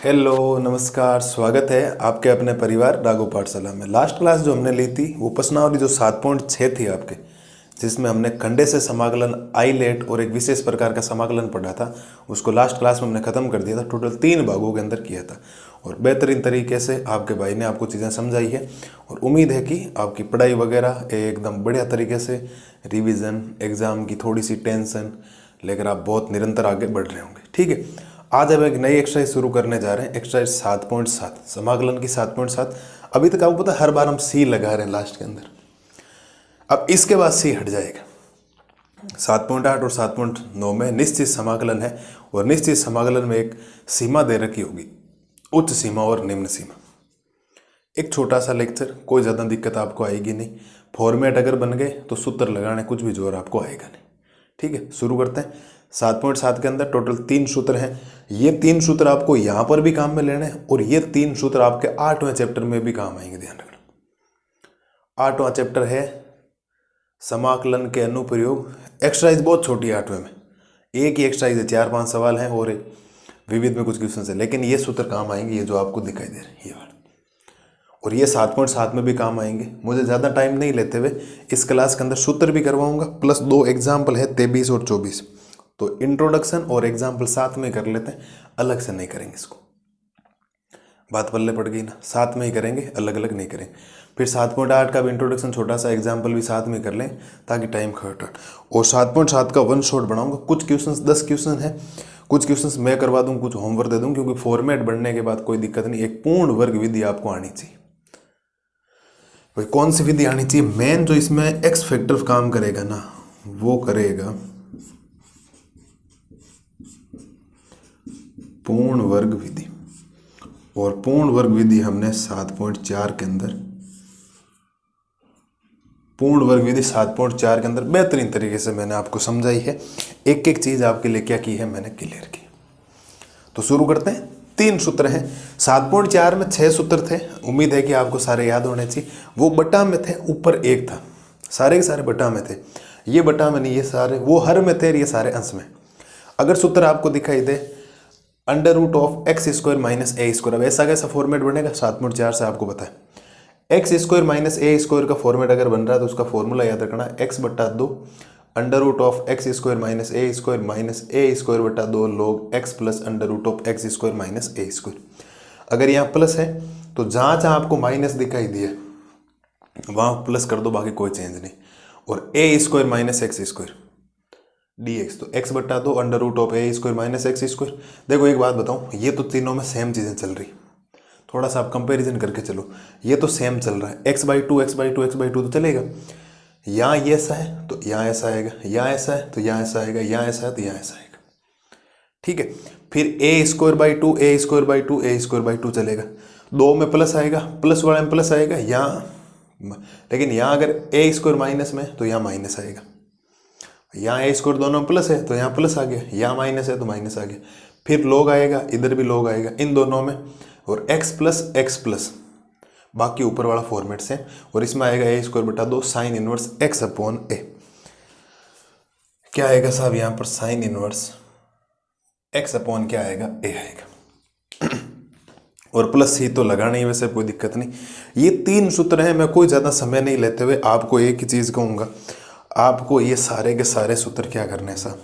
Hello, नमस्कार। स्वागत है आपके अपने परिवार राघव पाठशाला में। लास्ट क्लास जो हमने ली थी वो प्रश्नावली जो 7.6 थी आपके, जिसमें हमने खंडे से समाकलन, आइलेट और एक विशेष प्रकार का समाकलन पढ़ा था, उसको लास्ट क्लास में हमने खत्म कर दिया था। टोटल 3 भागों के अंदर किया था और बेहतरीन तरीके से आपके भाई ने आपको चीज़ें समझाई है और उम्मीद है कि आपकी पढ़ाई वगैरह एकदम बढ़िया तरीके से, रिविज़न, एग्ज़ाम की थोड़ी सी टेंशन लेकर आप बहुत निरंतर आगे बढ़ रहे होंगे। ठीक है, आज अब एक नई एक्सरसाइज शुरू करने जा रहे हैं, एक्सरसाइज 7.7, समाकलन की 7.7। अभी तक आपको पता है हर बार हम सी लगा रहे हैं लास्ट के अंदर, अब इसके बाद सी हट जाएगा। 7.8 और 7.9 में निश्चित समाकलन है और निश्चित समाकलन में एक सीमा दे रखी होगी, उच्च सीमा और निम्न सीमा। एक छोटा सा लेक्चर, कोई ज़्यादा दिक्कत आपको आएगी नहीं। फॉर्मेट अगर बन गए तो सूत्र लगाने कुछ भी जोर आपको आएगा नहीं। ठीक है, शुरू करते हैं। 7.7 के अंदर टोटल 3 सूत्र हैं। ये 3 सूत्र आपको यहाँ पर भी काम में लेने हैं और ये 3 सूत्र आपके 8वें चैप्टर में भी काम आएंगे। ध्यान रखना, 8वां चैप्टर है समाकलन के अनुप्रयोग। एक्सरसाइज बहुत छोटी है 8वें में, एक ही एक्सरसाइज है, 4-5 सवाल हैं और विविध में कुछ क्वेश्चन है, लेकिन ये सूत्र काम आएंगे, ये जो आपको दिखाई दे रहे हैं ये वाला, और ये 7.7 में भी काम आएंगे। मुझे ज़्यादा टाइम नहीं लेते हुए इस क्लास के अंदर सूत्र भी करवाऊंगा, प्लस 2 एग्जाम्पल है 23 और 24। तो इंट्रोडक्शन और एग्जाम्पल साथ में कर लेते हैं, अलग से नहीं करेंगे इसको। बात पल्ले पड़ गई ना, साथ में ही करेंगे, अलग अलग नहीं करेंगे। फिर 7.8 का भी इंट्रोडक्शन, छोटा सा एग्जाम्पल भी साथ में कर लें ताकि टाइम खर्च। और 7.7 का वन शॉट बनाऊंगा। कुछ क्वेश्चंस 10 क्वेश्चन है, कुछ क्वेश्चंस मैं करवा दूँ, कुछ होमवर्क दे दूँ, क्योंकि फॉर्मेट बढ़ने के बाद कोई दिक्कत नहीं। एक पूर्ण वर्ग विधि आपको आनी चाहिए। भाई कौन सी विधि आनी चाहिए? मेन जो इसमें एक्स फैक्टर काम करेगा ना, वो करेगा पूर्ण वर्ग विधि। और पूर्ण वर्ग विधि हमने 7.4 के अंदर, पूर्ण वर्ग विधि 7.4 के अंदर बेहतरीन तरीके से मैंने आपको समझाई है। एक एक चीज आपके लिए क्या की है मैंने क्लियर की। तो शुरू करते हैं। 3 सूत्र हैं। 7.4 में 6 सूत्र थे, उम्मीद है कि आपको सारे याद होने चाहिए। वो बटा में थे, ऊपर एक था, सारे के सारे बटा में थे। ये बटा में नहीं, ये सारे वो हर में थे, ये सारे अंश में। अगर सूत्र आपको दिखाई दे under root of x square minus a square, अब ऐसा कैसा फॉर्मेट बनेगा 7.4 से आपको पता है। X square minus a square का फॉर्मेट अगर बन रहा है तो उसका फॉर्मूला याद रखना, एक्स बट्टा 2 under root of x square minus a square बट्टा 2 log x plus under root of x square minus a square. अगर यहाँ प्लस है तो जहाँ जहाँ आपको माइनस दिखाई दिए वहाँ प्लस कर दो, बाकी कोई चेंज नहीं। और a square minus x square dx, तो x बट्टा 2 under root of a square minus x square. देखो एक बात बताऊँ, ये तो तीनों में सेम चीज़ें चल रही, थोड़ा सा आप कंपैरिजन करके चलो। ये तो सेम चल रहा है, x/2 तो चलेगा। यहाँ ये ऐसा है तो यहाँ ऐसा आएगा, यहाँ ऐसा है तो यहाँ ऐसा आएगा, यहाँ ऐसा है तो यहाँ ऐसा आएगा। ठीक है, फिर a² चलेगा। 2 में प्लस आएगा, प्लस वाले में प्लस आएगा यहाँ, लेकिन यहाँ अगर a² माइनस में तो यहाँ माइनस आएगा। यहाँ ए स्क्वायर दोनों में प्लस है तो यहाँ प्लस आ गया, यहाँ माइनस है तो माइनस आ गया। फिर लॉग आएगा, इधर भी लॉग आएगा इन दोनों में, और x प्लस बाकी ऊपर वाला फॉर्मेट से। और इसमें आएगा ए स्क्वायर बटा 2 साइन इनवर्स x अपॉन ए। क्या आएगा साहब यहाँ पर? साइन इनवर्स x अपॉन क्या आएगा? ए आएगा। और प्लस ही तो लगाना ही, वैसे कोई दिक्कत नहीं। ये 3 सूत्र हैं। मैं कोई ज़्यादा समय नहीं लेते हुए आपको एक ही चीज़ कहूँगा, आपको ये सारे के सारे सूत्र क्या करने हैं साहब?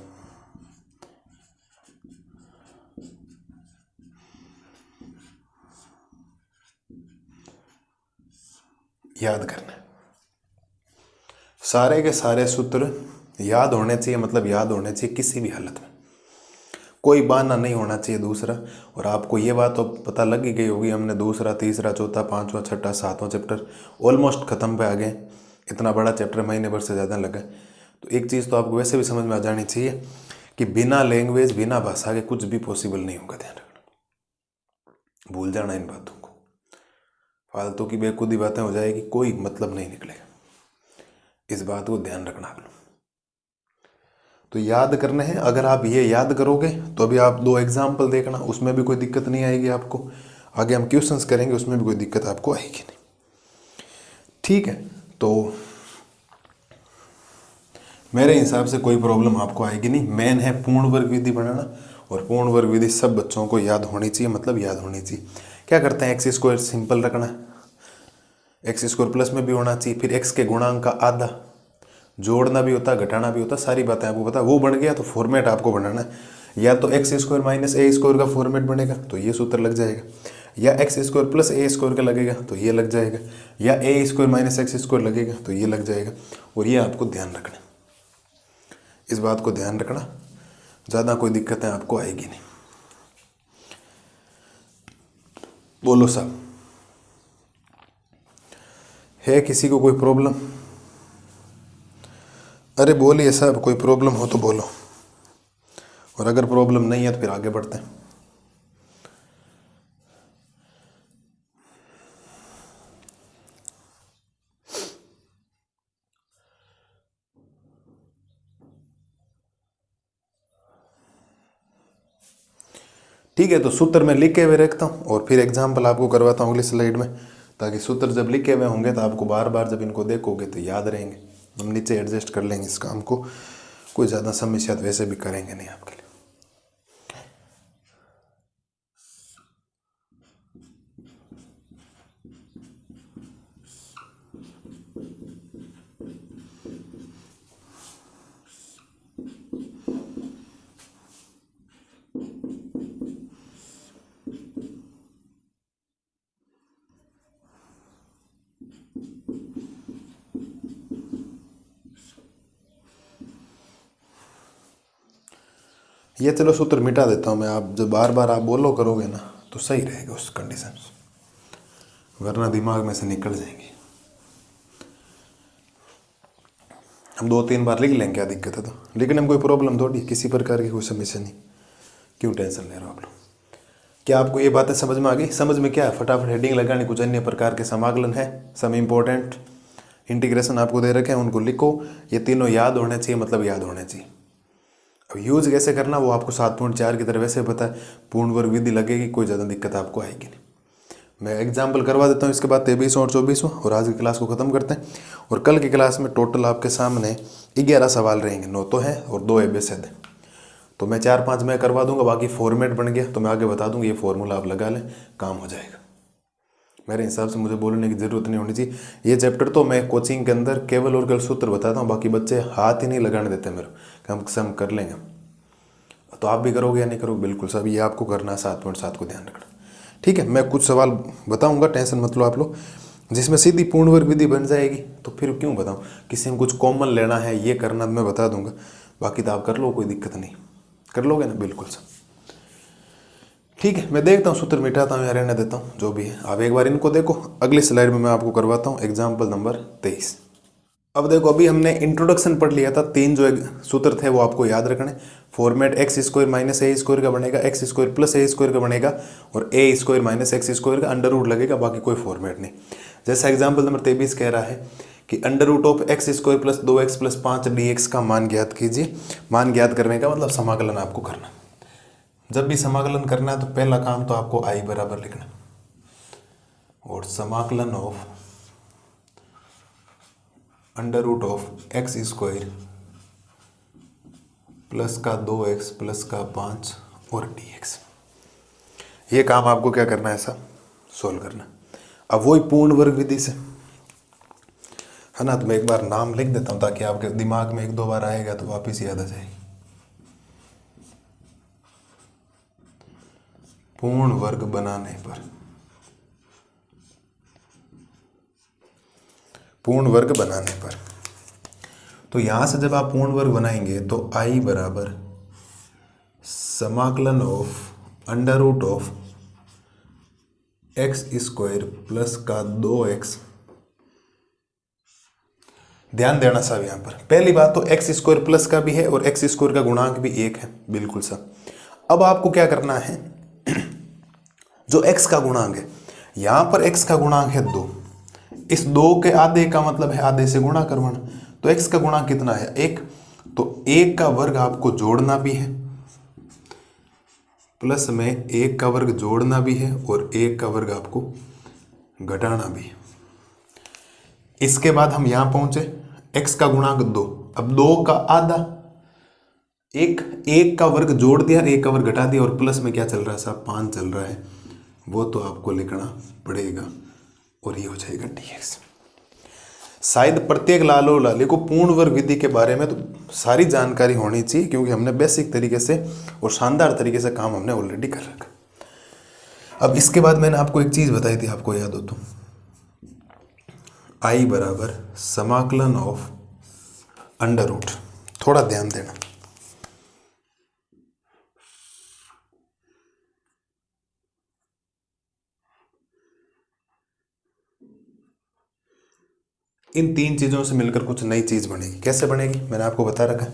याद करना है। सारे के सारे सूत्र याद होने चाहिए, मतलब याद होने चाहिए किसी भी हालत में, कोई बहाना नहीं होना चाहिए दूसरा। और आपको ये बात तो पता लग ही गई होगी, हमने दूसरा, तीसरा, चौथा, 5वां, 6वां, 7वां चैप्टर ऑलमोस्ट खत्म पे आ गए। इतना बड़ा चैप्टर महीने भर से ज़्यादा लगा। तो एक चीज़ तो आपको वैसे भी समझ में आ जानी चाहिए कि बिना लैंग्वेज, बिना भाषा के कुछ भी पॉसिबल नहीं होगा। ध्यान रखना, भूल जाना इन बातों को। फालतू की बेखुदी बातें हो जाएगी, कोई मतलब नहीं निकलेगा। इस बात को ध्यान रखना आप लोग। तो याद करने हैं। अगर आप ये याद करोगे तो अभी आप 2 एग्जाम्पल देखना, उसमें भी कोई दिक्कत नहीं आएगी आपको। आगे हम क्वेश्चंस करेंगे, उसमें भी कोई दिक्कत आपको आएगी नहीं। ठीक है, तो मेरे हिसाब से कोई प्रॉब्लम आपको आएगी नहीं। मेन है पूर्ण वर्ग विधि बनाना और पूर्ण वर्ग विधि सब बच्चों को याद होनी चाहिए, मतलब याद होनी चाहिए। क्या करते हैं, एक्स स्क्वायर सिंपल रखना है, एक्स स्क्वायर प्लस में भी होना चाहिए, फिर एक्स के गुणांक का आधा, जोड़ना भी होता है घटाना भी होता है, सारी बातें आपको पता है। वो बन गया तो फॉर्मेट आपको बनाना है, या तो x square minus a square का फॉर्मेट बनेगा तो ये सूत्र लग जाएगा, या x square plus a square का लगेगा तो ये लग जाएगा, या ए स्क्वायर माइनस एक्स स्क्वायर लगेगा तो ये लग जाएगा। और ये आपको ध्यान रखना, इस बात को ध्यान रखना, ज़्यादा कोई दिक्कतें आपको आएगी नहीं। बोलो साहब, है किसी को कोई प्रॉब्लम? अरे बोलिए साहब, कोई प्रॉब्लम हो तो बोलो, और अगर प्रॉब्लम नहीं है तो फिर आगे बढ़ते हैं। ठीक है, तो सूत्र मैं लिखे हुए रखता हूँ और फिर एग्जाम्पल आपको करवाता हूँ अगली स्लाइड में, ताकि सूत्र जब लिखे हुए होंगे तो आपको बार बार जब इनको देखोगे तो याद रहेंगे। हम नीचे एडजस्ट कर लेंगे इस काम को, कोई ज़्यादा समस्या तो वैसे भी करेंगे नहीं आपके लिए। ये चलो सूत्र मिटा देता हूँ मैं, आप जब बार बार आप बोलो करोगे ना तो सही रहेगा उस कंडीशन से, वरना दिमाग में से निकल जाएंगे। हम 2-3 बार लिख लेंगे, क्या दिक्कत है, तो लिखने में कोई प्रॉब्लम थोड़ी, किसी प्रकार की कोई समस्या नहीं, क्यों टेंशन ले रहे हो आप लोग। क्या आपको ये बातें समझ में आ गई? समझ में क्या है, फटाफट हेडिंग लगानी, कुछ अन्य प्रकार के समाकलन है, सम इम्पोर्टेंट इंटीग्रेशन आपको दे रखे हैं, उनको लिखो, ये तीनों याद होने चाहिए, मतलब याद होने चाहिए। अब यूज कैसे करना वो आपको 7.4 की तरह वैसे पता है, पूर्ण वर्ग विधि लगेगी, कोई ज़्यादा दिक्कत आपको आएगी नहीं। मैं एग्जाम्पल करवा देता हूँ, इसके बाद 23 और 24 और आज की क्लास को ख़त्म करते हैं। और कल की क्लास में टोटल आपके सामने 11 सवाल रहेंगे, 9 तो हैं और 2 एबीसीडी है, तो मैं 4-5 मैं करवा दूंगा, बाकी फॉर्मेट बन गया तो मैं आगे बता दूंगा, ये फॉर्मूला आप लगा लें, काम हो जाएगा। मेरे हिसाब से मुझे बोलने की ज़रूरत नहीं होनी चाहिए। ये चैप्टर तो मैं कोचिंग के अंदर केवल और केवल सूत्र बताता हूँ, बाकी बच्चे हाथ ही नहीं लगाने देते मेरे, हम कर लेंगे। तो आप भी करोगे या नहीं करोगे? बिल्कुल सब, ये आपको करना है, 7.7 को ध्यान रखना। ठीक है, मैं कुछ सवाल बताऊँगा, टेंशन मत लो आप लोग, जिसमें सीधी पूर्ण वर्ग विधि बन जाएगी, तो फिर क्यों बताऊँ, किसी में कुछ कॉमन लेना है ये करना मैं बता दूंगा, बाकी तो आप कर लो, कोई दिक्कत नहीं, कर लोगे ना? बिल्कुल सर। ठीक है, मैं देखता हूँ सूत्र मिटाता हूँ या रहने देता हूँ, जो भी है आप एक बार इनको देखो, अगली स्लाइड में मैं आपको करवाता हूँ एग्जाम्पल नंबर 23। अब देखो, अभी हमने इंट्रोडक्शन पढ़ लिया था, 3 जो सूत्र थे वो आपको याद रखने। Format x square minus a square का बनेगा, x square plus a square का बनेगा, और a square minus x square का अंडर रूट लगेगा, बाकी कोई फॉर्मेट नहीं। जैसा एग्जाम्पल नंबर 23 कह रहा है कि under root of x square plus 2x plus 5 dx का मान ज्ञात कीजिए। मान ज्ञात करने का मतलब समाकलन आपको करना। जब भी समाकलन करना है तो पहला काम तो आपको आई बराबर लिखना, और समाकलन of under root of x square plus का 2x प्लस का 5 और dx, ये काम आपको क्या करना है, ऐसा सोल्व करना। अब वही पूर्ण वर्ग विधि से है ना, तो मैं एक बार नाम लिख देता हूँ ताकि आपके दिमाग में 1-2 बार आएगा तो वापिस याद आ जाएगी। पूर्ण वर्ग बनाने पर, पूर्ण वर्ग बनाने पर, तो यहां से जब आप पूर्ण वर्ग बनाएंगे तो आई बराबर समाकलन of under root of x square plus का 2x। ध्यान देना साहब, यहां पर पहली बात तो एक्स स्क्वायर प्लस का भी है और एक्स स्क्वायर का गुणांक भी 1 है, बिल्कुल साहब। अब आपको क्या करना है, जो x का गुणांक है, यहां पर x का गुणांक है 2, इस 2 के आधे का मतलब है आधे से गुणा करवाना, तो x का गुणांक कितना है, 1, तो 1 का वर्ग आपको जोड़ना भी है, प्लस में 1 का वर्ग जोड़ना भी है, और 1 का वर्ग आपको घटाना भी है। इसके बाद हम यहां पहुंचे, x का गुणांक 2, अब 2 का आधा, एक का वर्ग जोड़ दिया, एक का वर्ग घटा दिया, और प्लस में क्या चल रहा है साहब, 5 चल रहा है, वो तो आपको लिखना पड़ेगा, और ये हो जाएगा dx। शायद प्रत्येक लालो लाली को पूर्ण वर्ग विधि के बारे में तो सारी जानकारी होनी चाहिए, क्योंकि हमने बेसिक तरीके से और शानदार तरीके से काम हमने ऑलरेडी कर रखा। अब इसके बाद मैंने आपको एक चीज बताई थी, आपको याद हो तो, आई बराबर समाकलन ऑफ अंडर रूट। थोड़ा ध्यान देना, इन तीन चीजों से मिलकर कुछ नई चीज बनेगी। कैसे बनेगी, मैंने आपको बता रखा है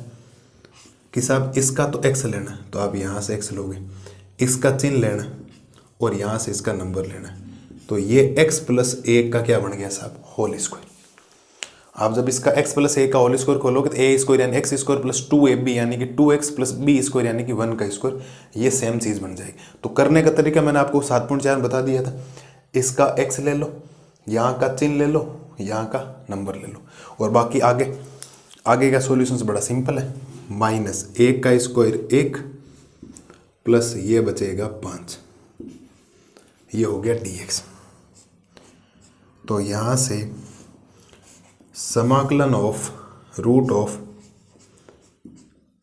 कि साहब इसका तो x लेना है, तो आप यहां से x लोगे, इसका चिन्ह लेना और यहां से इसका नंबर लेना है, तो ये x प्लस 1 का क्या बन गया साहब, होल स्क्वायर। आप जब इसका x प्लस 1 का होल स्क्वायर खोलोगे तो a स्क्वायर यानी x स्क्वायर प्लस 2ab यानी कि 2x प्लस b स्क्वायर यानी कि 1 का स्क्वायर, ये सेम चीज बन जाएगी। तो करने का तरीका मैंने आपको 7.4 बता दिया था, इसका x ले लो, यहाँ का चिन्ह ले लो, यहाँ का नंबर ले लो, और बाकी आगे आगे का सॉल्यूशन बड़ा सिंपल है, माइनस 1 का स्क्वायर 1 प्लस ये बचेगा 5, ये हो गया dx। तो यहाँ से समाकलन of root of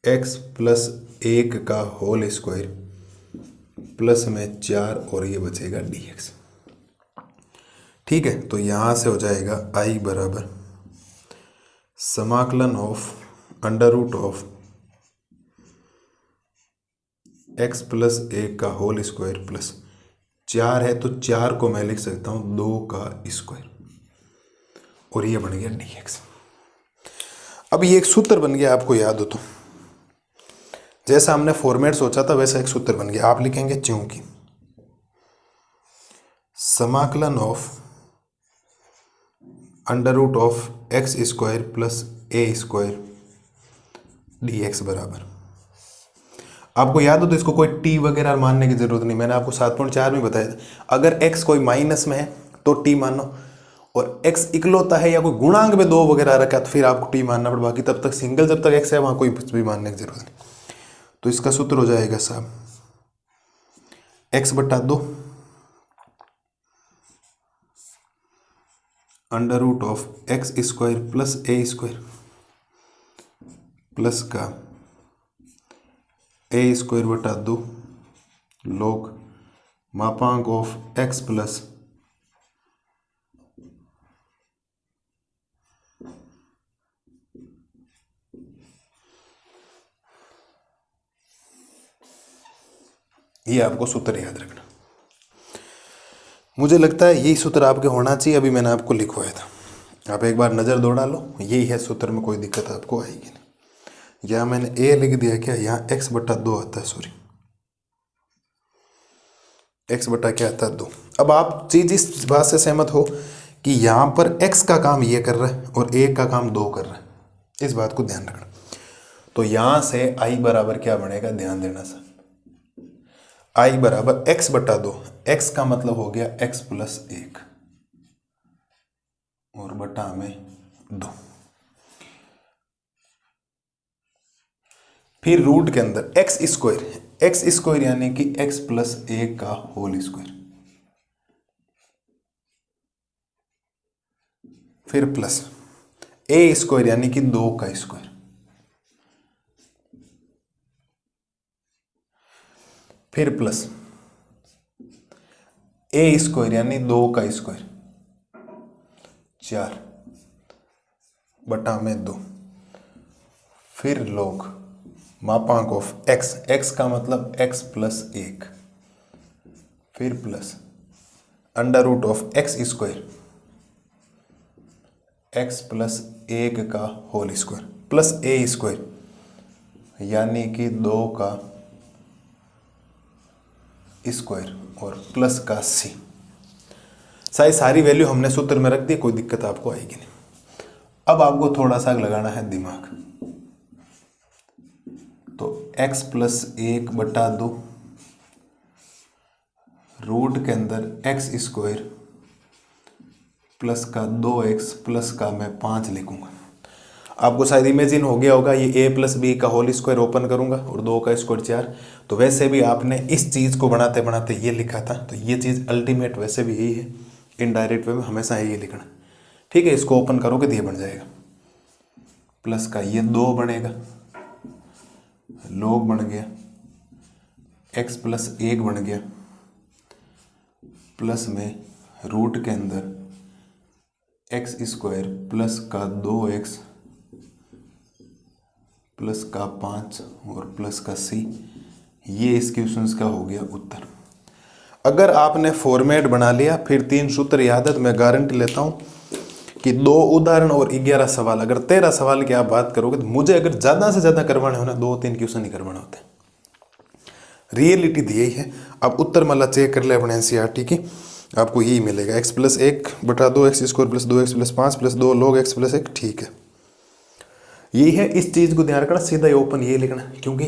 x plus 1 का होल स्क्वायर प्लस में 4 और ये बचेगा dx। ठीक है, तो यहाँ से हो जाएगा i बराबर समाकलन of under root of x plus 1 का होल स्क्वायर प्लस 4 है तो 4 को मैं लिख सकता हूँ 2 का स्क्वायर, और ये बन गया dx। अब ये एक सूत्र बन गया, आपको याद हो तो, जैसा हमने फॉर्मेट सोचा था वैसा एक सूत्र बन गया। आप लिखेंगे चूंकि समाकलन of under root of x square plus a square dx बराबर, आपको याद हो तो इसको कोई t वगैरह मानने की जरूरत नहीं, मैंने आपको 7.4 में बताया था, अगर x कोई माइनस में है तो t मानो, और x इकलौता है या कोई गुणांक में 2 वगैरह रखा तो फिर आपको t मानना पड़े, बाकी तब तक सिंगल जब तक x है वहां कोई कुछ भी मानने की जरूरत नहीं। तो इसका सूत्र हो जाएगा साहब x बटा 2 under root of x square plus a square plus का ए स्क्वायर बटा 2 log मापांक ऑफ x प्लस ये आपको सूत्र याद रखना। मुझे लगता है यही सूत्र आपके होना चाहिए, अभी मैंने आपको लिखवाया था, आप एक बार नज़र दौड़ा लो, यही है सूत्र में कोई दिक्कत आपको आएगी नहीं। यहाँ मैंने a लिख दिया क्या, यहाँ x बटा 2 आता है, सॉरी x बटा क्या आता है 2। अब आप चीज इस बात से सहमत हो कि यहाँ पर x का काम ये कर रहा है और a का काम 2 कर रहा है, इस बात को ध्यान रखना। तो यहाँ से i बराबर क्या बनेगा, ध्यान देना सर, i बराबर x बटा 2, x का मतलब हो गया x प्लस 1 और बटा में 2, फिर रूट के अंदर x स्क्वायर यानी कि x प्लस 1 का होल स्क्वायर, फिर प्लस a स्क्वायर यानी कि 2 का स्क्वायर, फिर प्लस a स्क्वायर यानी 2 का स्क्वायर 4 बटा में 2, फिर log मापांक ऑफ x का मतलब x प्लस 1, फिर plus under root of x square x plus 1 का whole square plus a square यानी कि 2 का स्क्वायर और प्लस का c। सारी वैल्यू हमने सूत्र में रख दी, कोई दिक्कत आपको आएगी नहीं। अब आपको थोड़ा सा लगाना है दिमाग, तो x प्लस 1 बटा 2 रूट के अंदर एक्स स्क्वायर प्लस का 2x प्लस का मैं 5 लिखूंगा। आपको शायद इमेजिन हो गया होगा, ये a प्लस बी का होल स्क्वायर ओपन करूंगा और 2 का स्क्वायर 4। तो वैसे भी आपने इस चीज़ को बनाते बनाते ये लिखा था, तो ये चीज़ अल्टीमेट वैसे भी यही है, इनडायरेक्ट वे में हमेशा ये लिखना। ठीक है, इसको ओपन करोगे तो ये बन जाएगा, प्लस का ये 2 बनेगा, log बन गया, x प्लस 1 बन गया, प्लस में रूट के अंदर एक्स स्क्वायर प्लस का 2x प्लस का 5 और प्लस का c, ये इस क्वेश्चन का हो गया उत्तर। अगर आपने फॉर्मेट बना लिया, फिर 3 सूत्र याद है, तो मैं गारंटी लेता हूँ कि 2 उदाहरण और 11 सवाल, अगर 13 सवाल की आप बात करोगे तो मुझे अगर ज़्यादा से ज़्यादा करवाने हो ना 2-3 क्वेश्चन ही करवाने होते हैं। रियलिटी दी यही है। अब उत्तर माला चेक कर ले अपने एनसीईआरटी की, आपको यही मिलेगा, x प्लस 1 बटा 2x square plus 2x plus 5 plus 2 log x plus 1। ठीक है, यही है। इस चीज़ को ध्यान रखना, सीधा ही ओपन ये लिखना, क्योंकि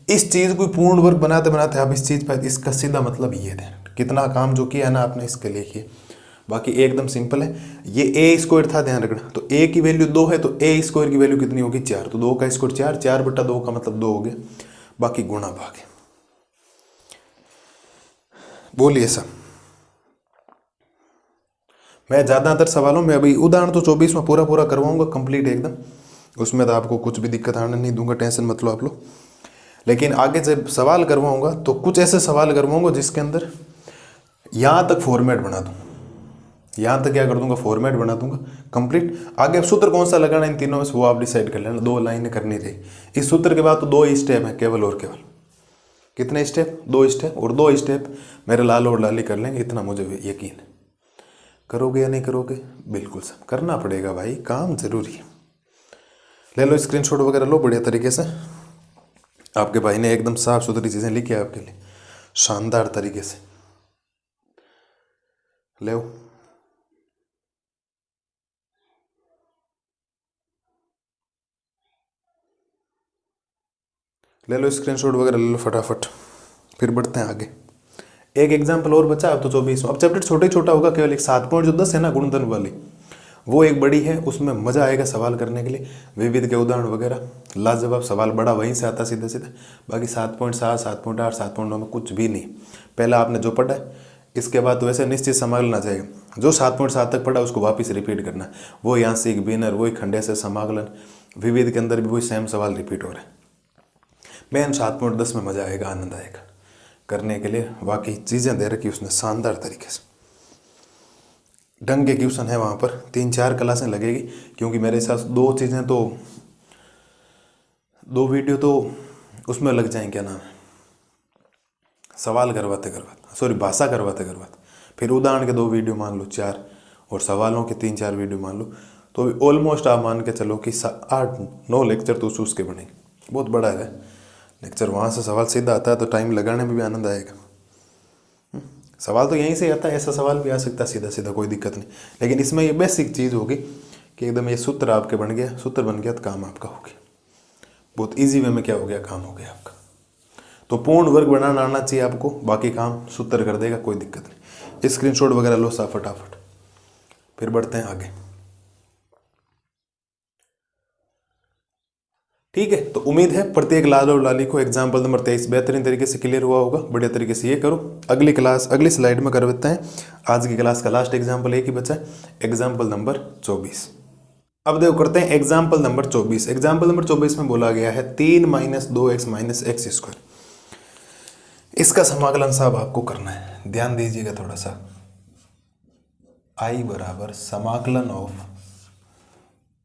इस चीज़ को पूर्ण वर्ग बनाते बनाते आप इस चीज़ पर, इसका सीधा मतलब ये है, कितना काम जो किया है ना आपने इसके लिए किया। बाकी एकदम सिंपल है। ये a स्क्वायर था, ध्यान रखना, तो a की वैल्यू 2 है, तो a स्क्वायर की वैल्यू कितनी होगी 4, तो 2 का स्क्वायर 4, 4 बटा 2 का मतलब 2 हो गया, बाकी गुणा भाग है। बोलिए सब। मैं ज़्यादातर सवालों में अभी उदाहरण तो 24 में पूरा पूरा करवाऊंगा कंप्लीट एकदम, उसमें तो आपको कुछ भी दिक्कत आने नहीं दूंगा, टेंशन मत लो आप लोग। लेकिन आगे जब सवाल करवाऊंगा तो कुछ ऐसे सवाल करवाऊंगा जिसके अंदर यहाँ तक फॉर्मेट बना दूँ, यहाँ तक क्या कर दूंगा, फॉर्मेट बना दूंगा कंप्लीट। आगे सूत्र कौन सा लगाना इन तीनों में से वो आप डिसाइड कर लेना, 2 लाइनें करनी रहेगी। इस सूत्र के बाद तो 2 ही स्टेप है केवल और केवल। कितने स्टेप, 2 स्टेप, और 2 स्टेप मेरे लाल और लाली कर लेंगे, इतना मुझे यकीन है। करोगे या नहीं करोगे, बिल्कुल सब करना पड़ेगा भाई, काम जरूरी है। ले लो स्क्रीनशॉट वगैरह लो बढ़िया तरीके से, आपके भाई ने एकदम साफ सुथरी चीज़ें लिखी है आपके लिए शानदार तरीके से, ले लो स्क्रीनशॉट वगैरह ले लो फटाफट, फिर बढ़ते हैं आगे। एक एग्जाम्पल और बचा, अब तो 24। अब चैप्टर छोटा ही छोटा होगा, केवल एक 7 पॉइंट जो 10 है ना गुणनधर्म वाली, वो एक बड़ी है, उसमें मज़ा आएगा सवाल करने के लिए, विविध के उदाहरण वगैरह लाजवाब सवाल, बड़ा वहीं से आता सीधे सीधे। बाकी 7.7, 7.8, 7.9 में कुछ भी नहीं, पहला आपने जो पढ़ा है, इसके बाद तो वैसे निश्चित समाकलन आ जाएगा। जो 7.7 तक पढ़ा उसको वापस रिपीट करना है, वो यांत्रिक बिनर, वही खंडे से समाकलन, विविध के अंदर भी वही सेम सवाल रिपीट हो रहे हैं। मेन 7.10 में मज़ा आएगा, आनंद आएगा करने के लिए, बाकी चीज़ें दे रखी उसने शानदार तरीके से, ढंग के क्वेश्चन है वहाँ पर। 3-4 क्लासें लगेगी, क्योंकि मेरे साथ 2 चीज़ें तो 2 वीडियो तो उसमें लग जाएंगे, क्या नाम है, सवाल करवाते करवाते, सॉरी भाषा करवाते करवाते, फिर उदाहरण के 2 वीडियो मान लो 4, और सवालों के 3-4 वीडियो मान लो, तो ऑलमोस्ट आप मान के चलो कि 8-9 लेक्चर तो उसके बनेंगे। बहुत बड़ा है लेक्चर, वहाँ से सवाल सीधा आता है तो टाइम लगाने में भी आनंद आएगा। सवाल तो यहीं से आता है, ऐसा सवाल भी आ सकता है सीधा सीधा, कोई दिक्कत नहीं, लेकिन इसमें ये बेसिक चीज़ होगी कि एकदम ये सूत्र आपके बन गया, सूत्र बन गया तो काम आपका हो गया, बहुत ईजी वे में क्या हो गया, काम हो गया आपका। तो पूर्ण वर्ग बनाना आना चाहिए आपको, बाकी काम सूत्र कर देगा, कोई दिक्कत नहीं। स्क्रीनशॉट वगैरह लो सा फटाफट, फिर बढ़ते हैं आगे। ठीक है, तो उम्मीद है प्रत्येक लाल और लाली को एग्जाम्पल नंबर 23 बेहतरीन तरीके से क्लियर हुआ होगा, बढ़िया तरीके से ये करो। अगली क्लास अगली स्लाइड में करवाते हैं, आज की क्लास का लास्ट एग्जाम्पल एक ही बचा है, एग्जाम्पल नंबर 24। अब देखो करते हैं एग्जाम्पल नंबर 24। एग्जाम्पल नंबर 24 में बोला गया है 3 - 2x - x स्क्वायर, इसका समाकलन साहब आपको करना है, ध्यान दीजिएगा थोड़ा सा। I बराबर समाकलन of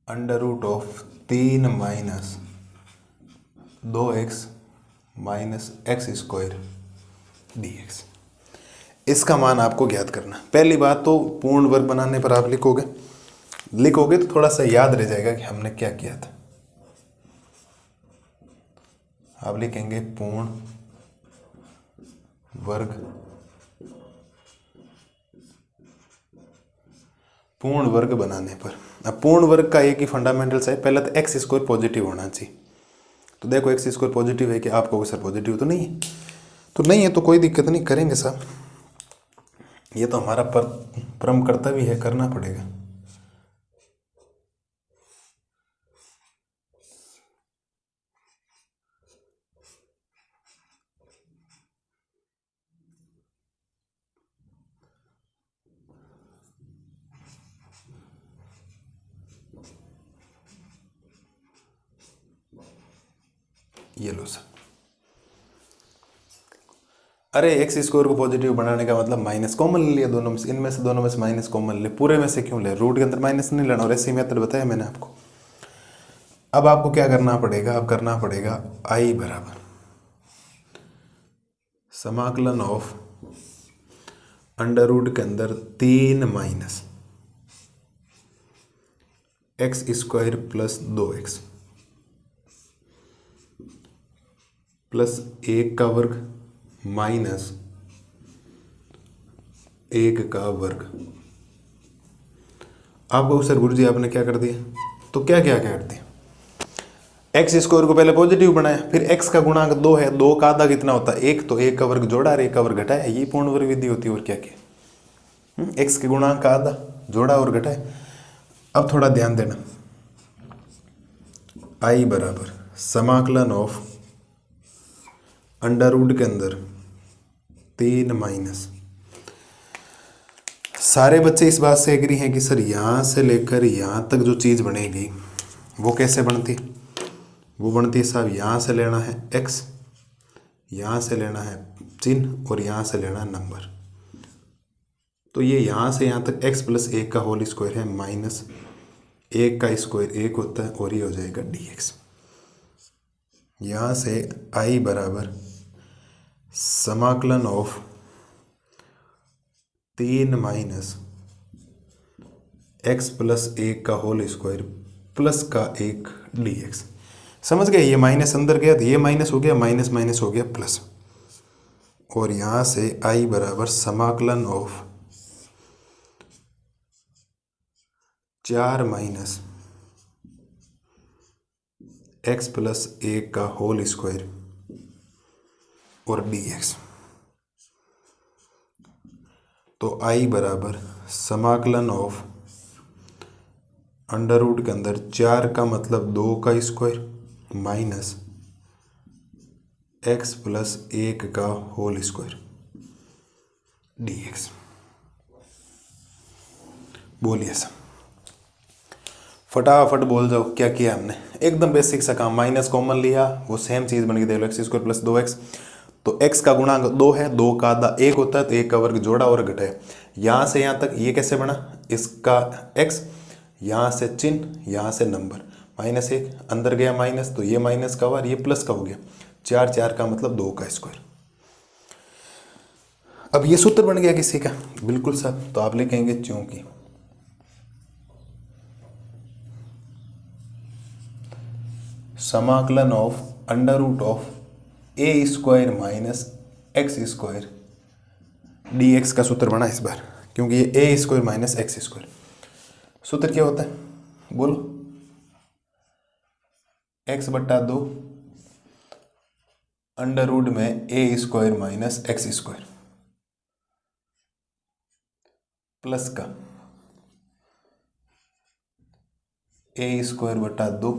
under root of 3 - 2x - x square dx, इसका मान आपको ज्ञात करना। पहली बात तो पूर्ण वर्ग बनाने पर आप लिखोगे तो थोड़ा सा याद रह जाएगा कि हमने क्या किया था। आप लिखेंगे पूर्ण वर्ग बनाने पर। अब पूर्ण वर्ग का एक ही फंडामेंटल्स है, पहले तो एक्स स्क्वायर पॉजिटिव होना चाहिए। तो देखो एक्स स्क्वायर पॉजिटिव है कि आपको सर पॉजिटिव तो नहीं है, तो नहीं है तो कोई दिक्कत नहीं, करेंगे साहब, ये तो हमारा परम कर्तव्य है, करना पड़ेगा। ये लो सर। अरे एक्स स्क्वायर को पॉजिटिव बनाने का मतलब माइनस कॉमन ले लिया दोनों में से, इनमें से दोनों में से माइनस कॉमन ले, पूरे में से क्यों ले, रूट के अंदर माइनस नहीं लेना, और ऐसी मेथड बताया मैंने आपको। अब आपको क्या करना पड़ेगा, अब करना पड़ेगा आई बराबर समाकलन ऑफ अंडर रूट के अंदर 3 minus x square plus 2x plus 1 का वर्ग माइनस 1 का वर्ग। आपको सर गुरुजी आपने क्या कर दिया, तो क्या क्या कर दिया, एक्स स्क्वायर को पहले पॉजिटिव बनाया, फिर x का गुणांक 2 है, 2 का आधा कितना होता है 1, तो 1 का वर्ग जोड़ा और 1 का वर्ग घटाया, ये पूर्ण वर्ग विधि होती है। और क्या क्या, x के गुणांक का आधा जोड़ा और घटाया। अब थोड़ा ध्यान देना, i बराबर समाकलन ऑफ अंडर रूट के अंदर 3 माइनस, सारे बच्चे इस बात से एग्री हैं कि सर यहाँ से लेकर यहाँ तक जो चीज़ बनेगी वो कैसे बनती, वो बनती है साहब, यहाँ से लेना है x, यहाँ से लेना है चिन्ह और यहाँ से लेना है नंबर। तो ये यहाँ से यहाँ तक x प्लस 1 का होल स्क्वायर है, माइनस 1 का स्क्वायर 1 होता है, और ये हो जाएगा dx। यहाँ से i बराबर समाकलन ऑफ 3 माइनस x प्लस 1 का होल स्क्वायर प्लस का 1 dx। समझ गए, ये माइनस अंदर गया तो ये माइनस हो गया, माइनस माइनस हो गया प्लस, और यहाँ से i बराबर समाकलन ऑफ 4 माइनस x प्लस 1 का होल स्क्वायर और dx। तो i बराबर समाकलन ऑफ अंडर रूट के अंदर 4 का मतलब 2 का स्क्वायर माइनस x प्लस 1 का होल स्क्वायर dx। बोलिए सर, फटाफट बोल जाओ क्या किया हमने, एकदम बेसिक सा काम, माइनस कॉमन लिया, वो सेम चीज़ बन गई, देख लो एक्स स्क्वायर प्लस 2x, तो x का गुणांक 2 है, 2 का आधा 1 होता है, तो 1 का वर्ग जोड़ा और घटाया। यहाँ से यहाँ तक ये कैसे बना, इसका x, यहाँ से चिन्ह, यहाँ से नंबर, माइनस 1 अंदर गया माइनस, तो ये माइनस का हुआ, ये प्लस का हो गया, 4 4 का मतलब 2 का स्क्वायर। अब ये सूत्र बन गया किसी का, बिल्कुल सर, तो आप लिखेंगे चूंकि समाकलन of under root of a square minus x square dx का सूत्र बना इस बार, क्योंकि ये a square minus x square. सूत्र क्या होता है बोलो, x बट्टा 2 अंडर रूट में a square minus x square plus का ए स्क्वायर बट्टा 2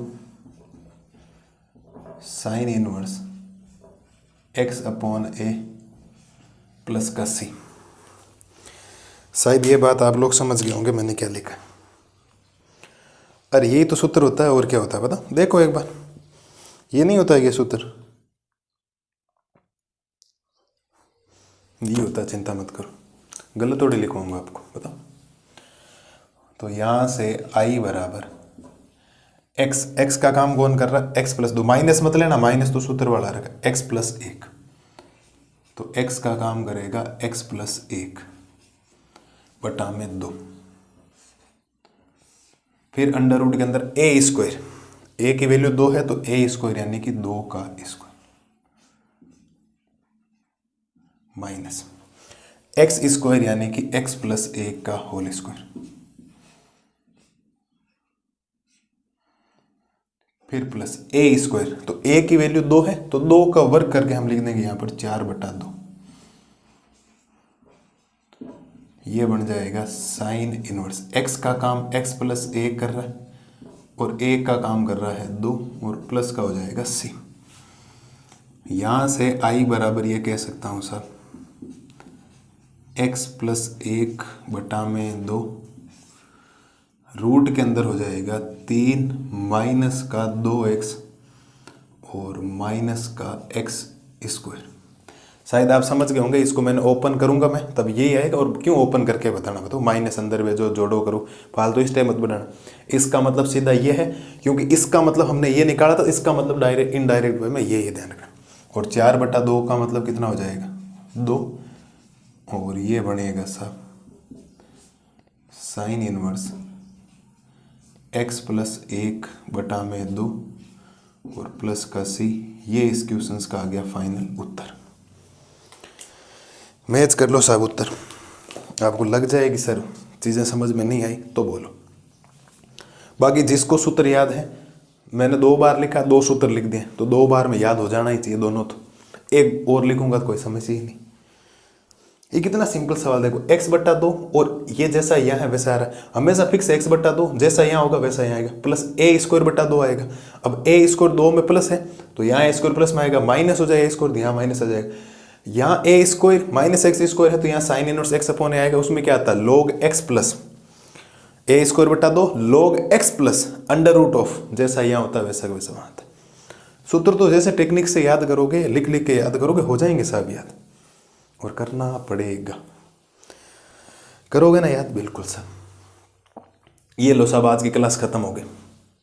sine inverse x upon a plus का c। शायद ये बात आप लोग समझ गए होंगे मैंने क्या लिखा। अरे यही तो सूत्र होता है, और क्या होता है पता, देखो एक बार, ये नहीं होता है ये सूत्र, ये होता है, चिंता मत करो, गलत थोड़ी लिखूंगा आपको, बताओ। तो यहाँ से i बराबर x का काम कौन कर रहा है, x प्लस 2, माइनस मत लेना, माइनस तो सूत्र वाला रखा, x प्लस 1, तो x का काम करेगा x प्लस 1 बटा में 2, फिर अंडर रूट के अंदर ए स्क्वायर, ए की वैल्यू 2 है तो ए स्क्वायर यानी कि 2 का स्क्वायर माइनस एक्स स्क्वायर यानी कि x प्लस 1 का होल स्क्वायर, फिर प्लस ए स्क्वायर, तो ए की वैल्यू 2 है तो 2 का वर्ग करके हम लिख देंगे यहां पर 4 बटा 2, ये बन जाएगा साइन इनवर्स, x का काम x प्लस 1 कर रहा है और a का काम कर रहा है 2, और प्लस का हो जाएगा c। यहां से i बराबर ये कह सकता हूं साहब x प्लस 1 बटा में 2, रूट के अंदर हो जाएगा 3 माइनस का 2x और माइनस का एक्स स्क्वायर। शायद आप समझ गए होंगे, इसको मैंने ओपन करूंगा मैं तब यही आएगा। और क्यों ओपन करके बताना, बताओ माइनस अंदर भेजो जोड़ो करो, फालतू इस टाइम मत बनाना। इसका मतलब सीधा ये है, क्योंकि इसका मतलब हमने ये निकाला था, इसका मतलब डायरेक्ट इनडायरेक्ट वे में ये ध्यान रखना। और 4/2 का मतलब कितना हो जाएगा 2, और ये बनेगा साहब साइन इनवर्स x + 1/2 और प्लस का c। ये इस क्वेश्चन का आ गया फाइनल उत्तर। मैच कर लो साहब उत्तर। आपको लग जाएगी सर चीज़ें समझ में नहीं आई तो बोलो। बाकी जिसको सूत्र याद है, मैंने 2 बार लिखा, 2 सूत्र लिख दिए, तो 2 बार में याद हो जाना ही चाहिए दोनों। तो एक और लिखूंगा तो कोई समस्या ही नहीं। ये कितना सिंपल सवाल, देखो x/2 और ये जैसा यहाँ है वैसा आ रहा है, हमेशा फिक्स x/2, जैसा यहाँ होगा वैसा यहाँ आएगा, प्लस a²/2 आएगा। अब a² 2 में प्लस है तो यहाँ a² प्लस में आएगा, माइनस हो जाएगा a², यहाँ माइनस आ जाएगा। यहाँ a² माइनस x² है तो यहाँ साइन इनवर्स x/a आएगा। उसमें क्या आता है log x plus a²/2 log x plus √, जैसा यहाँ होता है वैसा वैसा वहाँ आता है। सूत्र तो जैसे टेक्निक से याद करोगे, लिख लिख के याद करोगे, हो जाएंगे साहब याद। और करना पड़ेगा, करोगे ना याद, बिल्कुल साहब। ये लो साहब, आज की क्लास खत्म हो गई।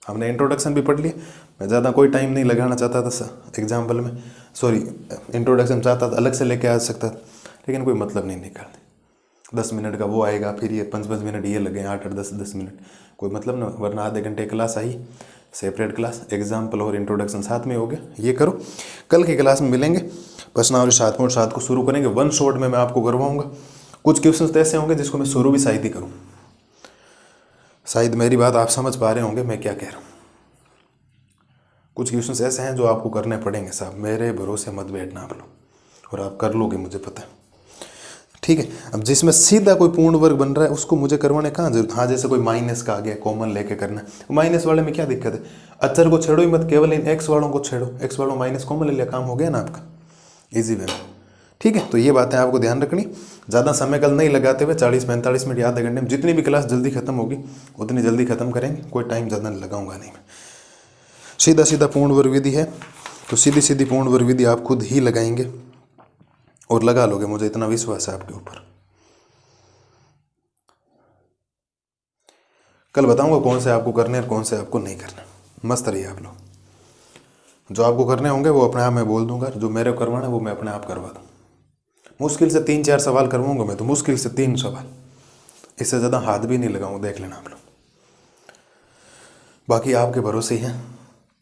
हमने इंट्रोडक्शन भी पढ़ लिया। मैं ज़्यादा कोई टाइम नहीं लगाना चाहता था सर एग्जाम्पल में, सॉरी इंट्रोडक्शन चाहता था अलग से लेके आ सकता था, लेकिन कोई मतलब नहीं निकालते। 10 मिनट का वो आएगा, फिर ये 5-5 मिनट ये लगे, 8-8 10-10 मिनट, कोई मतलब ना। वरना आधे घंटे क्लास आई, सेपरेट क्लास, एग्जाम्पल और इंट्रोडक्शन साथ में हो गया। ये करो, कल की क्लास में मिलेंगे, प्रश्नावली 7.7 को शुरू करेंगे। 1 शॉट में मैं आपको करवाऊंगा। कुछ क्वेश्चंस ऐसे होंगे जिसको मैं शुरू भी शायद ही करूँ। शायद मेरी बात आप समझ पा रहे होंगे मैं क्या कह रहा हूँ। कुछ क्वेश्चंस ऐसे हैं जो आपको करने पड़ेंगे साहब, मेरे भरोसे मत बैठना आप लोग, और आप कर लोगे मुझे पता है, ठीक है। अब जिसमें सीधा कोई पूर्ण वर्ग बन रहा है उसको मुझे करवाने कहाँ जरूरत। हाँ, जैसे कोई माइनस का आ गया, कॉमन लेके करना है। माइनस वाले में क्या दिक्कत है, अचर को छेड़ो ही मत, केवल इन एक्स वालों को छेड़ो, एक्स वालों माइनस कॉमन ले लिया, काम हो गया ना आपका, इजी वे में, ठीक है। तो ये बातें आपको ध्यान रखनी। ज़्यादा समय कल नहीं लगाते हुए 40-45 मिनट या आधे घंटे में जितनी भी क्लास जल्दी खत्म होगी उतनी जल्दी खत्म करेंगे। कोई टाइम ज़्यादा लगाऊंगा नहीं मैं। सीधा सीधा पूर्ण वर्ग विधि है तो सीधी सीधी पूर्ण वर्ग विधि आप खुद ही लगाएंगे और लगा लोगे, मुझे इतना विश्वास है आपके ऊपर। कल बताऊंगा कौन से आपको करने और कौन से आपको नहीं करना। मस्त रहिए आप लोग। जो आपको करने होंगे वो अपने आप मैं बोल दूंगा, जो मेरे को करवाना है वो मैं अपने आप करवा दूँ। मुश्किल से 3-4 सवाल करवाऊंगा मैं तो, मुश्किल से 3 सवाल, इससे ज़्यादा हाथ भी नहीं लगाऊंगा, देख लेना आप लोग। बाकी आपके भरोसे हैं,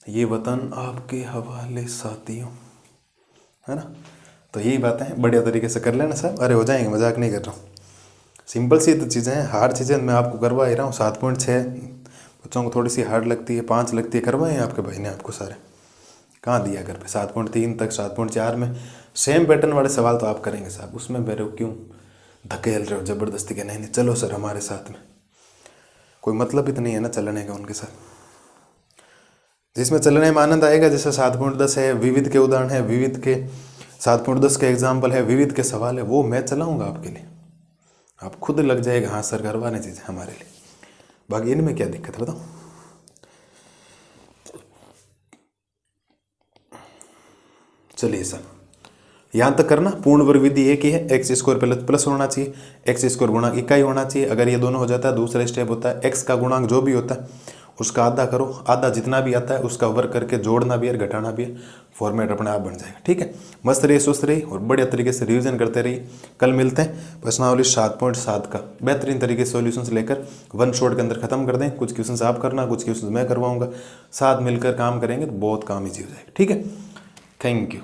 ये वतन आपके हवाले साथियों, है ना। तो यही बातें हैं, बढ़िया तरीके से कर लेना साहब। अरे हो जाएंगे, मजाक नहीं कर रहा हूँ। सिंपल सी तो चीज़ें हैं, हार्ड चीज़ें मैं आपको करवा ही रहा हूँ। 7.6 बच्चों को थोड़ी सी हार्ड लगती है, 5 लगती है, करवाए हैं आपके भाई ने आपको सारे। कहाँ दिया घर पे 7.3 तक, 7.4 में सेम पैटर्न वाले सवाल तो आप करेंगे साहब। उसमें मेरे को क्यों धकेल रहे हो ज़बरदस्ती के, नहीं चलो सर हमारे साथ में। कोई मतलब भी तो नहीं है ना चलने का उनके साथ, जिसमें चलने में आनंद आएगा। जैसे 7.10 है, विविध के उदाहरण है, विविध के 7.10 के एग्जाम्पल है, विविध के सवाल है, वो मैं चलाऊंगा आपके लिए। आप खुद लग जाएगा हाँ सर करवाने चीज़ें हमारे लिए। बाकी इनमें क्या दिक्कत है बताओ। चलिए सर यहाँ तक करना। पूर्ण वर्ग विधि एक ही है, x² प्लस होना चाहिए, x² गुणांक इकाई होना चाहिए। अगर ये दोनों हो जाता है दूसरा स्टेप होता है x का गुणांक जो भी होता है उसका आधा करो, आधा जितना भी आता है उसका वर्ग करके जोड़ना भी है घटाना भी है, फॉर्मेट अपने आप बन जाएगा, ठीक है। मस्त रहिए, स्वस्थ रहिए और बढ़िया तरीके से रिवीजन करते रहिए। कल मिलते हैं प्रश्नावली 7.7 का बेहतरीन तरीके से सॉल्यूशंस लेकर 1 शॉट के अंदर खत्म कर दें। कुछ क्वेश्चन आप करना, कुछ क्वेश्चन मैं करवाऊंगा, साथ मिलकर काम करेंगे तो बहुत काम ईजी हो जाएगा, ठीक है। Thank you.